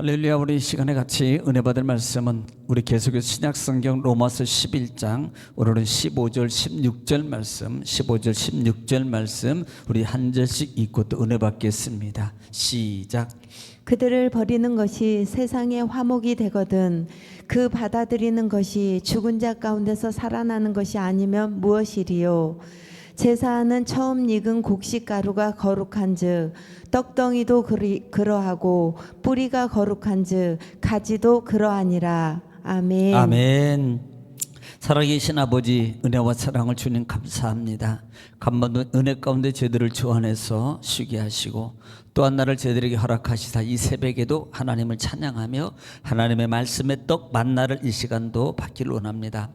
할렐루야. 우리 이 시간에 같이 은혜 받을 말씀은 우리 계속해서 신약성경 로마서 11장 오늘은 15절 16절 말씀 15절 16절 말씀 우리 한 절씩 읽고 또 은혜 받겠습니다. 시작. 그들을 버리는 것이 세상의 화목이 되거든 그 받아들이는 것이 죽은 자 가운데서 살아나는 것이 아니면 무엇이리요. 제사하는 처음 익은 곡식가루가 거룩한즉 떡덩이도 그러하고 뿌리가 거룩한즉 가지도 그러하니라. 아멘. 아멘. 살아계신 아버지, 은혜와 사랑을 주님 감사합니다. 간만에 은혜 가운데 저희들을 주안해서 쉬게 하시고 또한 나를 저희들에게 허락하시사 이 새벽에도 하나님을 찬양하며 하나님의 말씀의 떡 만나를 이 시간도 받기를 원합니다.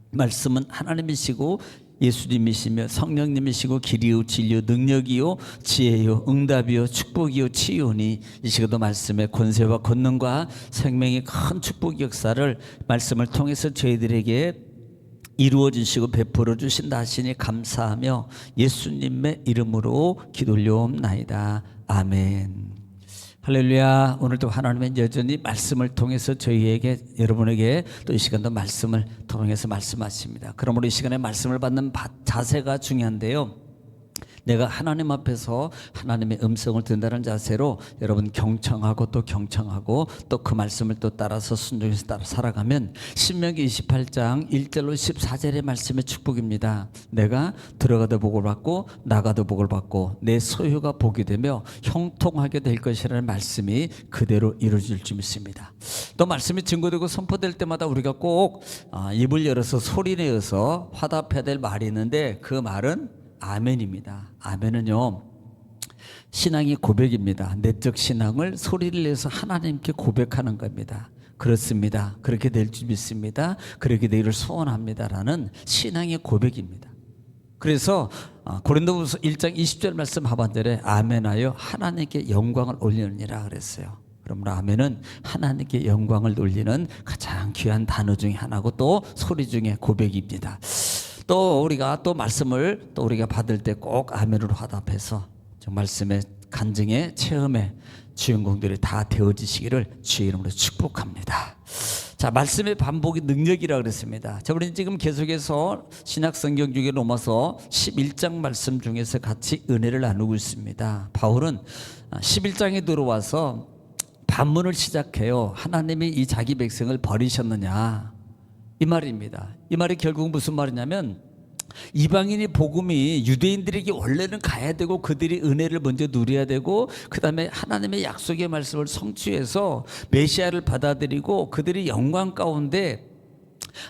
말씀은 하나님이시고 예수님이시며 성령님이시고 길이요 진리요 능력이요 지혜요 응답이요 축복이요 치유니 이 시간도 말씀의 권세와 권능과 생명의 큰 축복 역사를 말씀을 통해서 저희들에게 이루어 주시고 베풀어 주신다 하시니 감사하며 예수님의 이름으로 기도 올려옵나이다. 아멘. 할렐루야. 오늘도 하나님은 여전히 말씀을 통해서 저희에게 여러분에게 또 이 시간도 말씀을 통해서 말씀하십니다. 그러므로 이 시간에 말씀을 받는 자세가 중요한데요. 내가 하나님 앞에서 하나님의 음성을 듣는다는 자세로 여러분 경청하고 또 그 말씀을 또 따라서 순종해서 따라 살아가면 신명기 28장 1절로 14절의 말씀의 축복입니다. 내가 들어가도 복을 받고 나가도 복을 받고 내 소유가 복이 되며 형통하게 될 것이라는 말씀이 그대로 이루어질 줄 믿습니다. 또 말씀이 증거되고 선포될 때마다 우리가 꼭 입을 열어서 소리내어서 화답해야 될 말이 있는데 그 말은 아멘입니다. 아멘은요 신앙의 고백입니다. 내적 신앙을 소리를 내서 하나님께 고백하는 겁니다. 그렇습니다. 그렇게 될 줄 믿습니다. 그렇게 되기를 소원합니다라는 신앙의 고백입니다. 그래서 고린도후서 1장 20절 말씀 하반절에 아멘하여 하나님께 영광을 올리느니라 그랬어요. 그러므로 아멘은 하나님께 영광을 올리는 가장 귀한 단어 중에 하나고 또 소리 중에 고백입니다. 또 우리가 또 말씀을 또 우리가 받을 때 꼭 아멘으로 화답해서 말씀의 간증의 체험의 주인공들이 다 되어지시기를 주의 이름으로 축복합니다. 자, 말씀의 반복이 능력이라 그랬습니다. 자, 우리는 지금 계속해서 신약 성경 중에 로마서 11장 말씀 중에서 같이 은혜를 나누고 있습니다. 바울은 11장에 들어와서 반문을 시작해요. 하나님이 이 자기 백성을 버리셨느냐 이 말입니다. 이 말이 결국 무슨 말이냐면 이방인이 복음이 유대인들에게 원래는 가야 되고 그들이 은혜를 먼저 누려야 되고 그 다음에 하나님의 약속의 말씀을 성취해서 메시아를 받아들이고 그들이 영광 가운데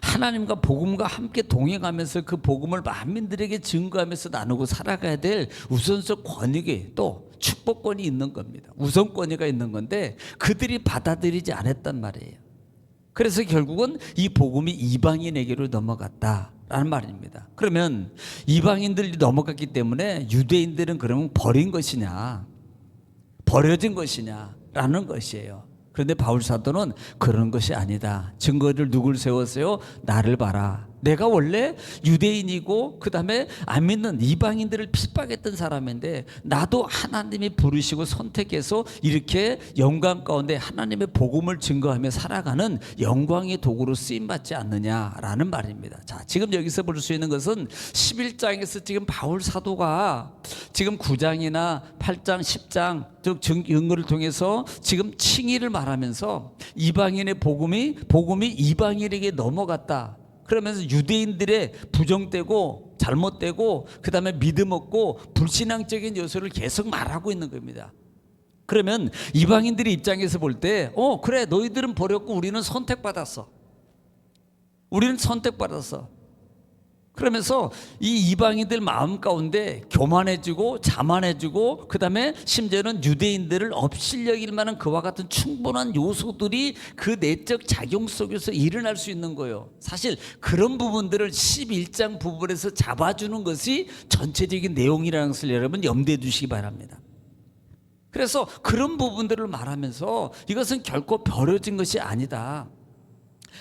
하나님과 복음과 함께 동행하면서 그 복음을 만민들에게 증거하면서 나누고 살아가야 될 우선적 권익이 또 축복권이 있는 겁니다. 우선권위가 있는 건데 그들이 받아들이지 않았단 말이에요. 그래서 결국은 이 복음이 이방인에게로 넘어갔다라는 말입니다. 그러면 이방인들이 넘어갔기 때문에 유대인들은 그러면 버린 것이냐 버려진 것이냐라는 것이에요. 그런데 바울 사도는 그런 것이 아니다. 증거를 누굴 세웠어요? 나를 봐라. 내가 원래 유대인이고 그 다음에 안 믿는 이방인들을 핍박했던 사람인데 나도 하나님이 부르시고 선택해서 이렇게 영광 가운데 하나님의 복음을 증거하며 살아가는 영광의 도구로 쓰임받지 않느냐라는 말입니다. 자, 지금 여기서 볼 수 있는 것은 11장에서 지금 바울 사도가 지금 9장이나 8장 10장 즉 증거를 통해서 지금 칭의를 말하면서 이방인의 복음이 이방인에게 넘어갔다. 그러면서 유대인들의 부정되고 잘못되고 그 다음에 믿음 없고 불신앙적인 요소를 계속 말하고 있는 겁니다. 그러면 이방인들의 입장에서 볼 때 그래 너희들은 버렸고 우리는 선택받았어. 그러면서 이 이방인들 마음 가운데 교만해지고 자만해지고 그 다음에 심지어는 유대인들을 없이 여길 만한 그와 같은 충분한 요소들이 그 내적 작용 속에서 일어날 수 있는 거예요. 사실 그런 부분들을 11장 부분에서 잡아주는 것이 전체적인 내용이라는 것을 여러분 염두에 두시기 바랍니다. 그래서 그런 부분들을 말하면서 이것은 결코 버려진 것이 아니다.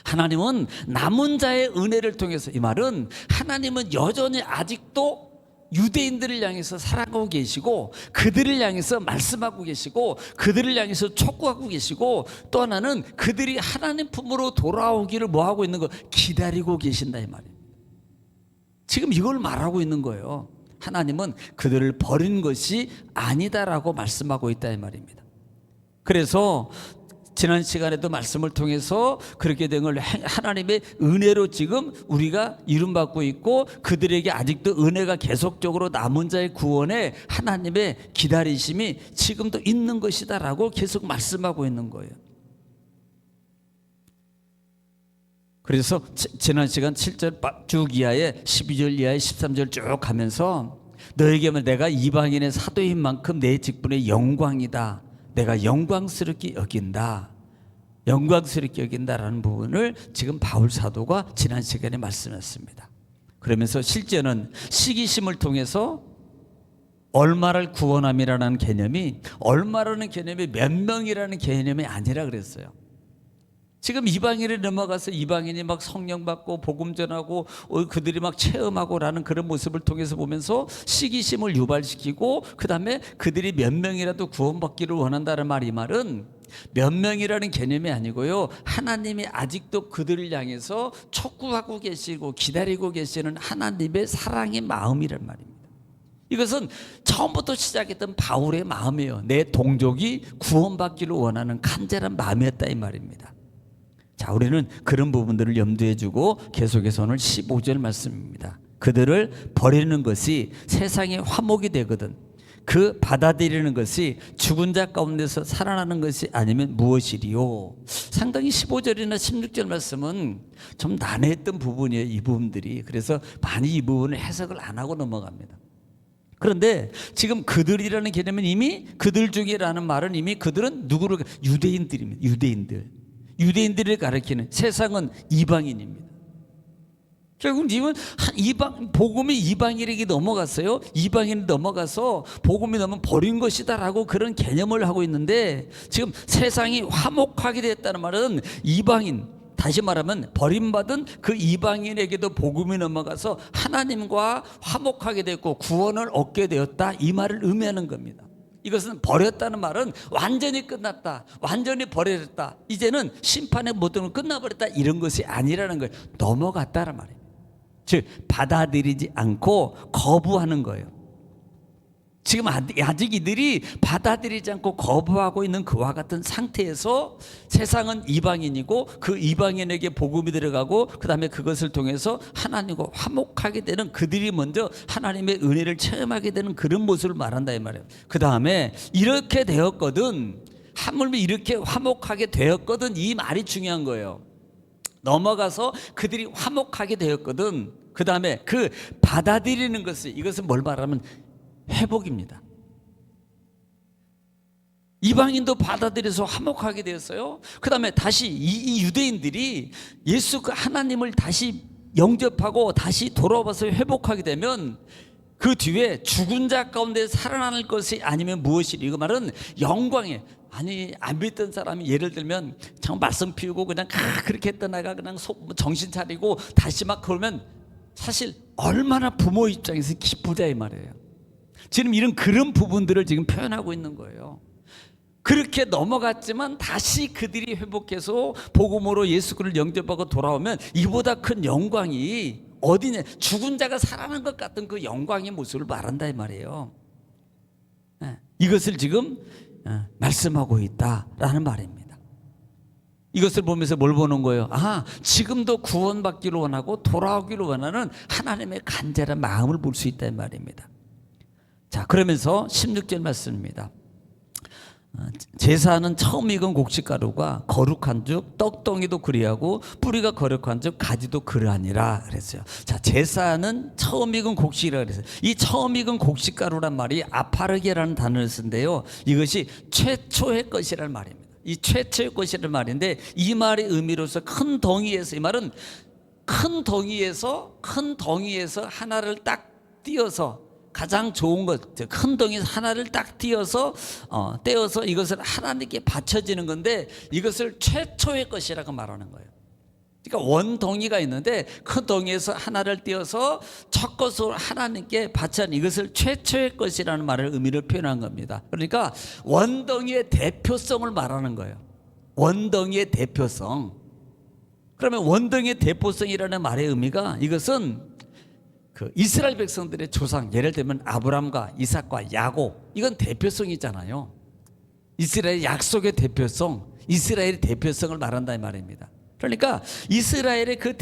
하나님은 남은 자의 은혜를 통해서 이 말은 하나님은 여전히 아직도 유대인들을 향해서 살아가고 계시고, 그들을 향해서 말씀하고 계시고, 그들을 향해서 촉구하고 계시고, 또 하나는 그들이 하나님 품으로 돌아오기를 뭐하고 있는 거, 기다리고 계신다 이 말이에요. 지금 이걸 말하고 있는 거예요. 하나님은 그들을 버린 것이 아니다라고 말씀하고 있다 이 말입니다. 그래서 지난 시간에도 말씀을 통해서 그렇게 된 걸 하나님의 은혜로 지금 우리가 이름받고 있고, 그들에게 아직도 은혜가 계속적으로 남은 자의 구원에 하나님의 기다리심이 지금도 있는 것이다라고 계속 말씀하고 있는 거예요. 그래서 지난 시간 7절 쭉 이하에 12절 이하에 13절 쭉 가면서, 너에게만 내가 이방인의 사도인 만큼 내 직분의 영광이다, 내가 영광스럽게 여긴다, 영광스럽게 여긴다라는 부분을 지금 바울 사도가 지난 시간에 말씀했습니다. 그러면서 실제는 시기심을 통해서 얼마를 구원함이라는 개념이, 얼마라는 개념이 몇 명이라는 개념이 아니라 그랬어요. 지금 이방인에 넘어가서 이방인이 막 성령 받고 복음 전하고 그들이 막 체험하고라는 그런 모습을 통해서 보면서 시기심을 유발시키고, 그 다음에 그들이 몇 명이라도 구원받기를 원한다는 말, 이 말은 몇 명이라는 개념이 아니고요, 하나님이 아직도 그들을 향해서 촉구하고 계시고 기다리고 계시는 하나님의 사랑의 마음이란 말입니다. 이것은 처음부터 시작했던 바울의 마음이에요. 내 동족이 구원받기를 원하는 간절한 마음이었다 이 말입니다. 자, 우리는 그런 부분들을 염두에 두고 계속해서 오늘 15절 말씀입니다. 그들을 버리는 것이 세상의 화목이 되거든 그 받아들이는 것이 죽은 자 가운데서 살아나는 것이 아니면 무엇이리요. 상당히 15절이나 16절 말씀은 좀 난해했던 부분이에요, 이 부분들이. 그래서 많이 이 부분을 해석을 안 하고 넘어갑니다. 그런데 지금 그들이라는 개념은 이미, 그들 중에라는 말은 이미 그들은 누구를, 유대인들입니다. 유대인들을 가리키는, 세상은 이방인입니다. 결국 님은 복음이 이방인에게 넘어갔어요. 이방인이 넘어가서 복음이 너무 버린 것이다라고 그런 개념을 하고 있는데, 지금 세상이 화목하게 됐다는 말은 이방인, 다시 말하면 버림받은 그 이방인에게도 복음이 넘어가서 하나님과 화목하게 됐고 구원을 얻게 되었다, 이 말을 의미하는 겁니다. 이것은 버렸다는 말은 완전히 끝났다, 완전히 버렸다, 이제는 심판의 모든 걸 끝나버렸다, 이런 것이 아니라는 거예요. 넘어갔다는 말이에요. 즉 받아들이지 않고 거부하는 거예요. 지금 아직 이들이 받아들이지 않고 거부하고 있는 그와 같은 상태에서 세상은 이방인이고 그 이방인에게 복음이 들어가고, 그 다음에 그것을 통해서 하나님과 화목하게 되는, 그들이 먼저 하나님의 은혜를 체험하게 되는 그런 모습을 말한다 이 말이에요. 그 다음에 이렇게 되었거든, 하물며 이렇게 화목하게 되었거든, 이 말이 중요한 거예요. 넘어가서 그들이 화목하게 되었거든. 그 다음에 그 받아들이는 것을, 이것은 뭘 말하면 회복입니다. 이방인도 받아들여서 화목하게 되었어요. 그 다음에 다시 이 유대인들이 예수 그 하나님을 다시 영접하고 다시 돌아와서 회복하게 되면, 그 뒤에 죽은 자 가운데 살아날 것이 아니면 무엇이리. 이거 말은 영광에, 아니 안 믿던 사람이 예를 들면 참 말씀 피우고 그냥 그렇게 했던 애가 그냥 정신 차리고 다시 막 그러면 사실 얼마나 부모 입장에서 기쁘다 이 말이에요. 지금 이런 그런 부분들을 지금 표현하고 있는 거예요. 그렇게 넘어갔지만 다시 그들이 회복해서 복음으로 예수 그리스도를 영접하고 돌아오면 이보다 큰 영광이 어디냐, 죽은 자가 살아난 것 같은 그 영광의 모습을 말한다 이 말이에요. 이것을 지금 말씀하고 있다라는 말입니다. 이것을 보면서 뭘 보는 거예요? 아, 지금도 구원받기를 원하고 돌아오기를 원하는 하나님의 간절한 마음을 볼 수 있다 이 말입니다. 자, 그러면서 16절 말씀입니다. 제사는 처음 익은 곡식가루가 거룩한 즉 떡덩이도 그리하고 뿌리가 거룩한 즉 가지도 그러하니라 그랬어요. 자, 제사는 처음 익은 곡식이라 그랬어요. 이 처음 익은 곡식가루란 말이 아파르게라는 단어를 쓴데요, 이것이 최초의 것이라는 말입니다. 이 최초의 것이라는 말인데, 이 말의 의미로서 큰 덩이에서, 이 말은 큰 덩이에서 하나를 딱 띄어서, 가장 좋은 것, 큰 덩이에서 하나를 딱 띄어서 떼어서 이것을 하나님께 바쳐지는 건데, 이것을 최초의 것이라고 말하는 거예요. 그러니까 원덩이가 있는데 그 덩이에서 하나를 떼어서 첫 것으로 하나님께 바치는 이것을 최초의 것이라는 말을 의미를 표현한 겁니다. 그러니까 원덩이의 대표성을 말하는 거예요. 원덩이의 대표성. 그러면 원덩이의 대표성이라는 말의 의미가 이것은 그 이스라엘 백성들의 조상, 예를 들면 아브람과 이삭과 야곱, 이건 대표성이잖아요. 이스라엘의 약속의 대표성, 이스라엘의 대표성을 말한다 이 말입니다. 그러니까 이스라엘의 그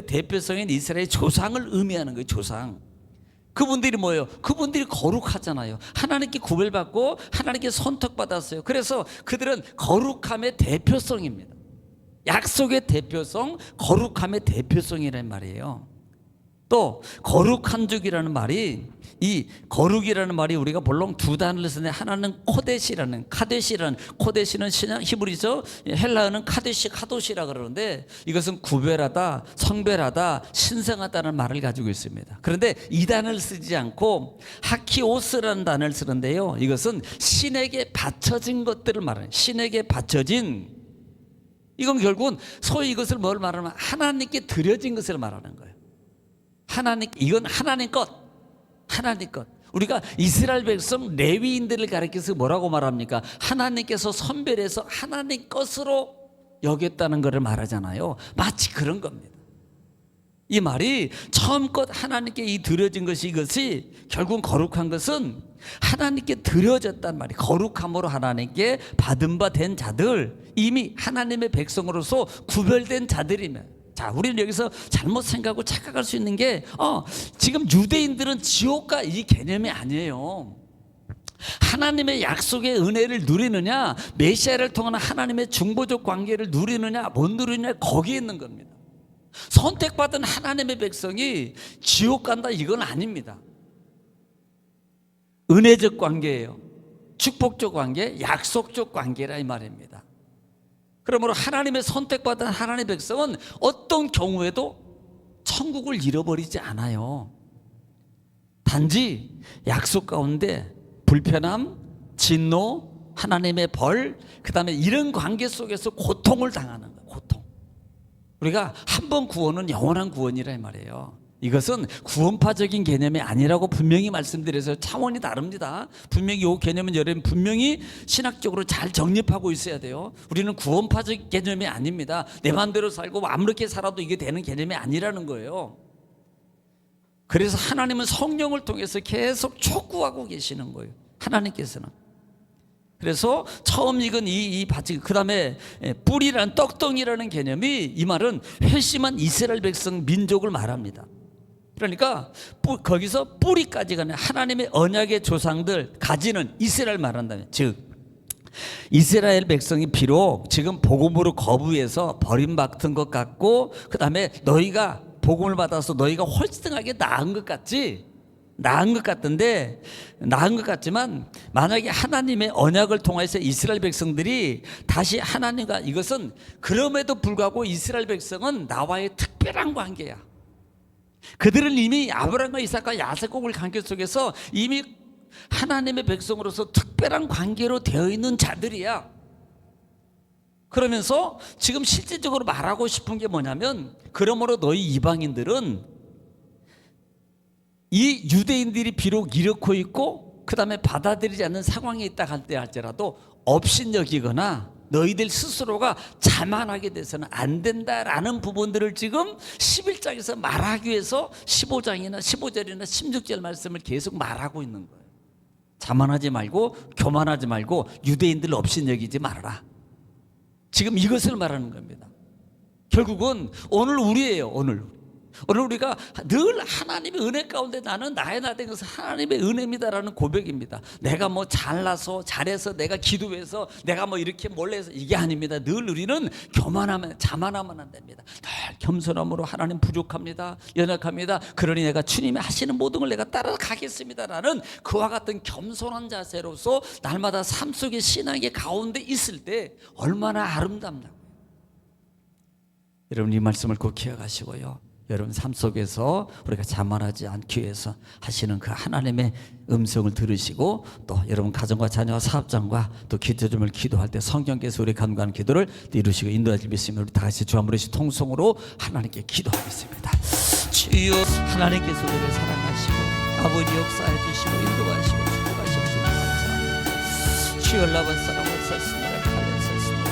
대표성인 이스라엘의 조상을 의미하는 거예요. 조상. 그분들이 뭐예요? 그분들이 거룩하잖아요. 하나님께 구별받고 하나님께 선택받았어요. 그래서 그들은 거룩함의 대표성입니다. 약속의 대표성, 거룩함의 대표성이라는 말이에요. 또 거룩한 족이라는 말이, 이 거룩이라는 말이 우리가 물론 두 단어를 쓰는데 하나는 카데시는 신약 히브리서, 헬라어는 카도시라 그러는데 이것은 구별하다, 성별하다, 신성하다는 말을 가지고 있습니다. 그런데 이 단어를 쓰지 않고 하키오스라는 단어를 쓰는데요, 이것은 신에게 바쳐진 것들을 말하는, 신에게 바쳐진, 이건 결국은 소위 이것을 뭘 말하면 하나님께 드려진 것을 말하는 거예요. 이건 하나님 것. 우리가 이스라엘 백성 레위인들을 가리켜서 뭐라고 말합니까? 하나님께서 선별해서 하나님 것으로 여겼다는 것을 말하잖아요. 마치 그런 겁니다. 이 말이 처음껏 하나님께 이 드려진 것이, 이것이 결국 거룩한 것은 하나님께 드려졌단 말이에요. 거룩함으로 하나님께 받은 바 된 자들, 이미 하나님의 백성으로서 구별된 자들이면, 자, 우리는 여기서 잘못 생각하고 착각할 수 있는 게, 지금 유대인들은 지옥과 이 개념이 아니에요. 하나님의 약속의 은혜를 누리느냐, 메시아를 통한 하나님의 중보적 관계를 누리느냐, 못 누리느냐, 거기에 있는 겁니다. 선택받은 하나님의 백성이 지옥 간다, 이건 아닙니다. 은혜적 관계예요. 축복적 관계, 약속적 관계라 이 말입니다. 그러므로 하나님의 선택받은 하나님의 백성은 어떤 경우에도 천국을 잃어버리지 않아요. 단지 약속 가운데 불편함, 진노, 하나님의 벌, 그 다음에 이런 관계 속에서 고통을 당하는 거예요. 고통. 우리가 한 번 구원은 영원한 구원이라 이 말이에요. 이것은 구원파적인 개념이 아니라고 분명히 말씀드려서 차원이 다릅니다. 분명히 이 개념은 여러분 분명히 신학적으로 잘 정립하고 있어야 돼요. 우리는 구원파적 개념이 아닙니다. 내 마음대로 살고 아무렇게 살아도 이게 되는 개념이 아니라는 거예요. 그래서 하나님은 성령을 통해서 계속 촉구하고 계시는 거예요. 하나님께서는. 그래서 처음 익은 이 밭이, 그 다음에 뿌리라는 떡덩이라는 개념이, 이 말은 회심한 이스라엘 백성 민족을 말합니다. 그러니까 거기서 뿌리까지 가는 하나님의 언약의 조상들, 가지는 이스라엘 말한다면, 즉 이스라엘 백성이 비록 지금 복음으로 거부해서 버림받은 것 같고, 그 다음에 너희가 복음을 받아서 너희가 hol등하게 나은 것 같지만, 만약에 하나님의 언약을 통해서 이스라엘 백성들이 다시 하나님과, 이것은 그럼에도 불구하고 이스라엘 백성은 나와의 특별한 관계야. 그들은 이미 아브라함과 이삭과 야곱의 관계 속에서 이미 하나님의 백성으로서 특별한 관계로 되어 있는 자들이야. 그러면서 지금 실질적으로 말하고 싶은 게 뭐냐면, 그러므로 너희 이방인들은 이 유대인들이 비록 잃고 있고 그 다음에 받아들이지 않는 상황에 있다 할지라도 업신여기거나 너희들 스스로가 자만하게 돼서는 안 된다라는 부분들을 지금 11장에서 말하기 위해서 15절이나 16절 말씀을 계속 말하고 있는 거예요. 자만하지 말고 교만하지 말고 유대인들 업신여기지 말아라. 지금 이것을 말하는 겁니다. 결국은 오늘 우리예요. 오늘 우리가 늘 하나님의 은혜 가운데, 나는 나의 나된 것은 하나님의 은혜입니다라는 고백입니다. 내가 뭐 잘나서 잘해서 내가 기도해서 내가 뭐 이렇게 몰래 해서 이게 아닙니다. 늘 우리는 교만하면, 자만하면 안 됩니다. 늘 겸손함으로 하나님 부족합니다, 연약합니다, 그러니 내가 주님이 하시는 모든 걸 내가 따라가겠습니다라는 그와 같은 겸손한 자세로서 날마다 삶 속의 신앙의 가운데 있을 때 얼마나 아름답냐고요. 여러분 이 말씀을 꼭 기억하시고요. 여러분 삶 속에서 우리가 자만하지 않기 위해서 하시는 그 하나님의 음성을 들으시고, 또 여러분 가정과 자녀와 사업장과 또 기도점을 기도할 때 성령께서 우리 간구하는 기도를 이루시고 인도하실 믿으시면 우리 다 같이 주 한 분씩 통성으로 하나님께 기도하겠습니다. 주여, 하나님께서 우리를 사랑하시고 아버지 역사해 주시고 인도하시고 축복하시옵소서. 감사합니다. 주여 라바사라고 썼습니다. 칼레 썼습니다.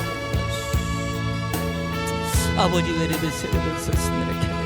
아버지 외래를 세례를 썼습니다.